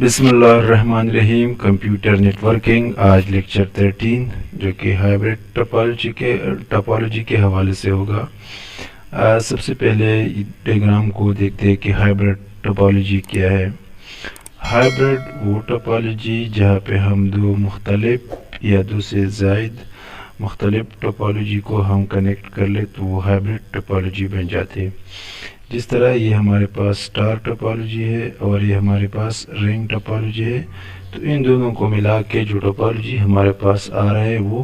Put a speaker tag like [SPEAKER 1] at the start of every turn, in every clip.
[SPEAKER 1] بسم اللہ الرحمن الرحیم. کمپیوٹر نیٹورکنگ آج لیکچر 13 جو کہ ہائبرڈ ٹپالوجی کے حوالے سے ہوگا. سب سے پہلے ڈیاگرام کو دیکھتے ہیں کہ ہائبرڈ ٹپالوجی کیا ہے. ہائبرڈ وہ ٹپالوجی جہاں پہ ہم دو مختلف یا دو سے زائد مختلف ٹپالوجی کو ہم کنیکٹ کر لیں تو وہ ہائبرڈ ٹپالوجی بن جاتے ہیں. جس طرح یہ ہمارے پاس اسٹار ٹپالوجی ہے اور یہ ہمارے پاس رنگ ٹپالوجی ہے، تو ان دونوں کو ملا کے جو ٹپالوجی ہمارے پاس آ رہا ہے وہ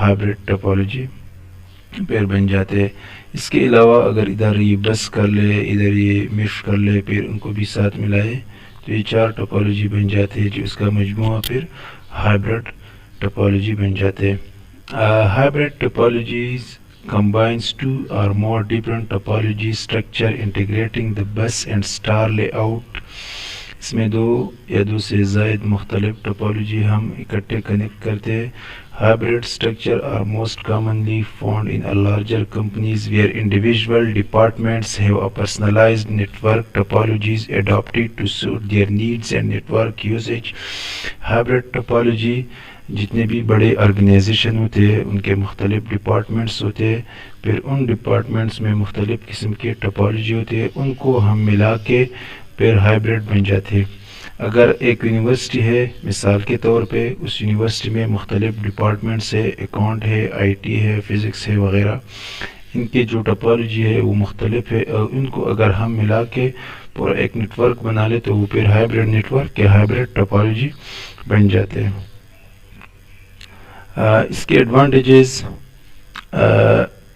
[SPEAKER 1] ہائبرڈ ٹپالوجی پھر بن جاتے ہیں. اس کے علاوہ اگر ادھر یہ بس کر لے، ادھر یہ میش کر لے، پھر ان کو بھی ساتھ ملائے تو یہ چار ٹپالوجی بن جاتے ہیں، جو اس کا مجموعہ پھر ہائبرڈ ٹپالوجی بن جاتے ہیں. Hybrid topologies combines two or more different topology structure integrating the bus and star layout. اس میں دو یا دو سے زائد مختلف ٹپالوجی ہم اکٹھے کنیکٹ کرتے ہیں. Hybrid structure are most commonly found in a larger companies where individual departments have a personalized network topologies adapted to suit their needs and network usage. Hybrid topology جتنے بھی بڑے آرگنائزیشن ہوتے ہیں ان کے مختلف ڈپارٹمنٹس ہوتے ہیں، پھر ان ڈپارٹمنٹس میں مختلف قسم کے ٹپالوجی ہوتے ہیں، ان کو ہم ملا کے پھر ہائبرڈ بن جاتے ہیں. اگر ایک یونیورسٹی ہے مثال کے طور پہ، اس یونیورسٹی میں مختلف ڈپارٹمنٹس ہے، اکاؤنٹ ہے، آئی ٹی ہے، فزکس ہے وغیرہ، ان کے جو ٹپالوجی ہے وہ مختلف ہے، اور ان کو اگر ہم ملا کے پورا ایک نیٹ ورک بنا لے تو وہ پھر ہائبرڈ نیٹ ورک یا ہائبرڈ ٹپالوجی بن جاتے ہیں. اس کے ایڈوانٹیجز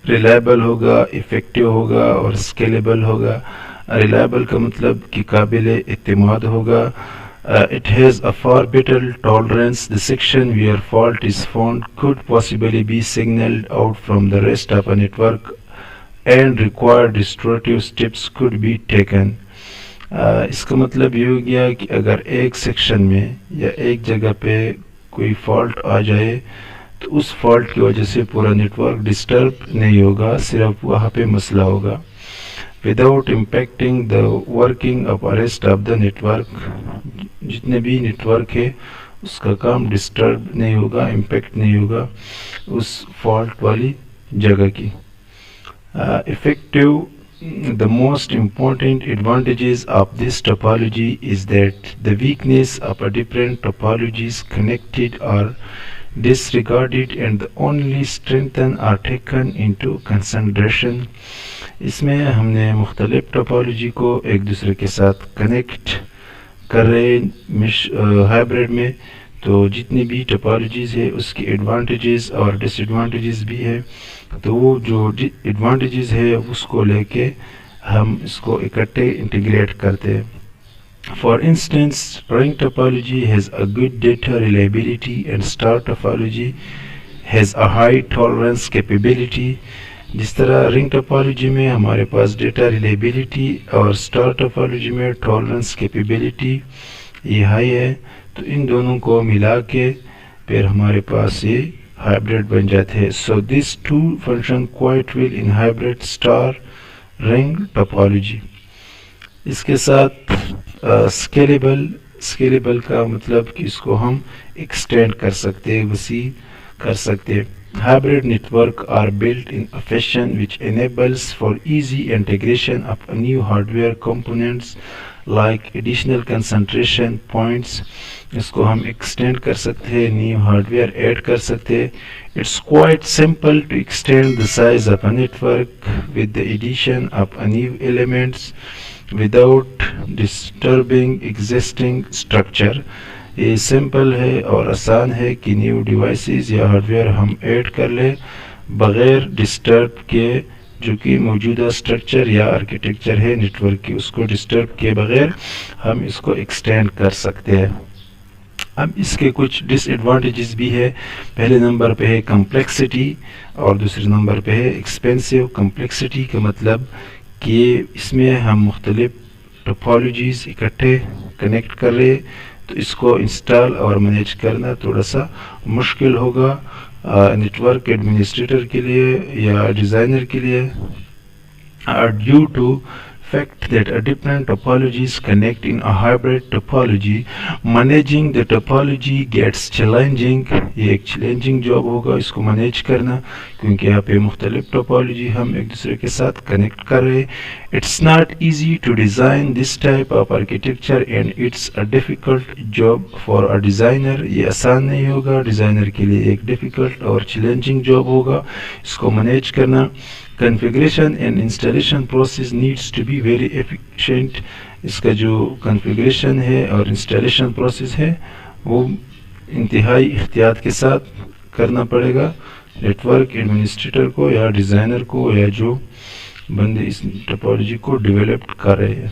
[SPEAKER 1] ریلائبل ہوگا، افیکٹیو ہوگا اور اسکیلیبل ہوگا. ریلائبل کا مطلب کہ قابل اعتماد ہوگا. It has a far better tolerance. The section where fault is found could possibly be signaled out from the rest of a network and required restorative steps could be taken. اس کا مطلب یہ ہو گیا کہ اگر ایک سیکشن میں یا ایک جگہ پہ کوئی فالٹ آ جائے تو اس فالٹ کی وجہ سے پورا نیٹ ورک ڈسٹرب نہیں ہوگا، صرف وہاں پہ مسئلہ ہوگا. Without impacting the working of rest of the network, جتنے بھی نیٹ ورک ہے اس کا کام ڈسٹرب نہیں ہوگا، امپیکٹ نہیں ہوگا اس فالٹ والی جگہ کی. Effective. The most important advantages of this topology is that the weakness of a different topologies connected are disregarded and the only strengthen are taken into consideration. اس میں ہم نے مختلف ٹپالوجی کو ایک دوسرے کے ساتھ کنیکٹ کر رہے ہائبرڈ میں، تو جتنی بھی ٹپالوجیز ہے اس کی ایڈوانٹیجز اور ڈس ایڈوانٹیجز بھی ہے، تو وہ جو ایڈوانٹیجز ہے اس کو لے کے ہم اس کو اکٹھے انٹیگریٹ کرتے ہیں. For instance, ring topology has a good data reliability and star topology has a high tolerance capability. جس طرح رنگ ٹپالوجی میں ہمارے پاس ڈیٹا ریلائبلٹی اور اسٹار ٹپالوجی میں ٹالرنس کیپیبلٹی یہ ہائی ہے، تو ان دونوں کو ملا کے پھر ہمارے پاس یہ ہائبرڈ بن جاتے ہیں. So these two function quite well in hybrid star ring topology. اس کے ساتھ اسکیلیبل کا مطلب کہ اس کو ہم ایکسٹینڈ کر سکتے، وسیع کر سکتے. Hybrid network are built in a fashion which enables for easy integration of new hardware components like additional concentration points. اس کو ہم ایکسٹینڈ کر سکتے ہیں، نیو ہارڈ ویئر ایڈ کر سکتے. It's quite simple to extend the size of a network with the addition of a new elements without disturbing existing structure. یہ simple ہے اور آسان ہے کہ نیو ڈیوائسز یا ہارڈ ویئر ہم ایڈ کر لیں بغیر ڈسٹرب کے، جو کہ موجودہ اسٹرکچر یا آرکیٹیکچر ہے نیٹ ورک کی، اس کو ڈسٹرب کیے بغیر ہم اس کو ایکسٹینڈ کر سکتے ہیں. اب اس کے کچھ ڈس ایڈوانٹیجز بھی ہے. پہلے نمبر پہ ہے کمپلیکسٹی اور دوسرے نمبر پہ ہے ایکسپینسو. کمپلیکسٹی کا مطلب کہ اس میں ہم مختلف ٹپالوجیز اکٹھے کنیکٹ کر رہے، تو اس کو انسٹال اور مینیج کرنا تھوڑا سا مشکل ہوگا نیٹ ورک ایڈمنسٹریٹر کے لیے یا ڈیزائنر کے لیے. Due to fact that a different topologies connect in a hybrid topology. Managing the topology gets challenging. یہ ایک challenging job ہوگا اس کو manage کرنا کیونکہ یہاں پہ مختلف topology ہم ایک دوسرے کے ساتھ connect کر رہے. It's not easy to design this type of architecture and it's a difficult job for a designer. یہ آسان نہیں ہوگا ڈیزائنر کے لیے ایک difficult اور challenging job ہوگا اس کو manage کرنا. Configuration and installation process needs to be very efficient. اس کا جو configuration ہے اور installation process ہے وہ انتہائی احتیاط کے ساتھ کرنا پڑے گا نیٹورک ایڈمنسٹریٹر کو یا ڈیزائنر کو یا جو بندے اس ٹپالوجی کو ڈیولپ کر رہے ہیں.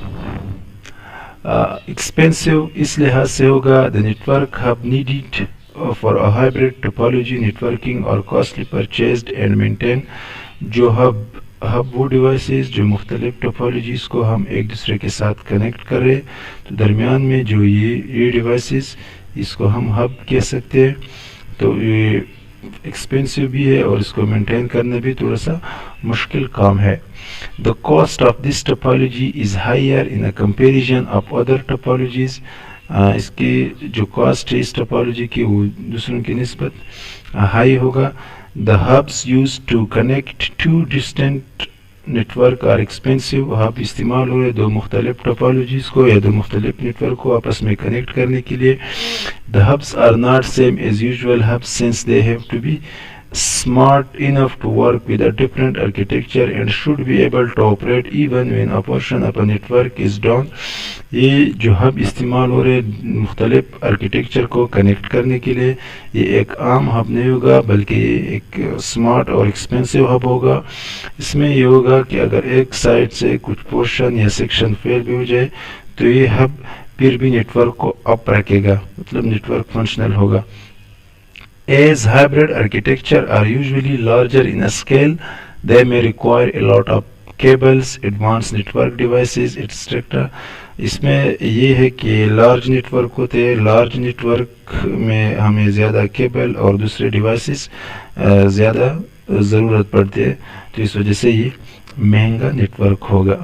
[SPEAKER 1] ایکسپینسو اس لحاظ سے ہوگا the network hub needed for a hybrid topology networking or costly purchased and maintained. جو ہب وہ ڈیوائسز جو مختلف ٹوپالوجیز کو ہم ایک دوسرے کے ساتھ کنیکٹ کر رہے تو درمیان میں جو یہ ڈیوائسز اس کو ہم ہب کہہ سکتے ہیں تو یہ ایکسپینسو بھی ہے اور اس کو مینٹین کرنا بھی تھوڑا سا مشکل کام ہے. The cost of this topology is higher in a comparison of other topologies. اس کی جو کاسٹ ہے اس ٹپالوجی کی وہ دوسروں کی نسبت ہائی ہوگا. The hubs used to connect two distant network are expensive. Hub استعمال ہو رہے دو مختلف ٹپالوجیز کو یا دو مختلف نیٹورک کو آپس میں کنیکٹ کرنے کے لیے. The hubs are not same as usual hubs since they have to be smart enough to work with a different architecture and should be able to operate even when a portion of a network is down. یہ جو hub استعمال ہو رہے مختلف architecture کو connect کرنے کے لیے یہ ایک عام ہب نہیں ہوگا بلکہ یہ ایک سمارٹ اور ایکسپینسو ہب ہوگا. اس میں یہ ہوگا کہ اگر ایک سائڈ سے کچھ پورشن یا سیکشن فیل بھی ہو جائے تو یہ ہب پھر بھی نیٹورک کو اپ رکھے گا مطلب نیٹورک فنکشنل ہوگا. As hybrid architecture are usually larger in a scale, they may require a lot of cables, advanced network devices, etc. اس میں یہ ہے کہ لارج نیٹورک ہوتے ہیں لارج نیٹورک میں ہمیں زیادہ کیبل اور دوسرے ڈیوائسز زیادہ ضرورت پڑتی ہے تو اس وجہ سے یہ مہنگا نیٹورک ہوگا.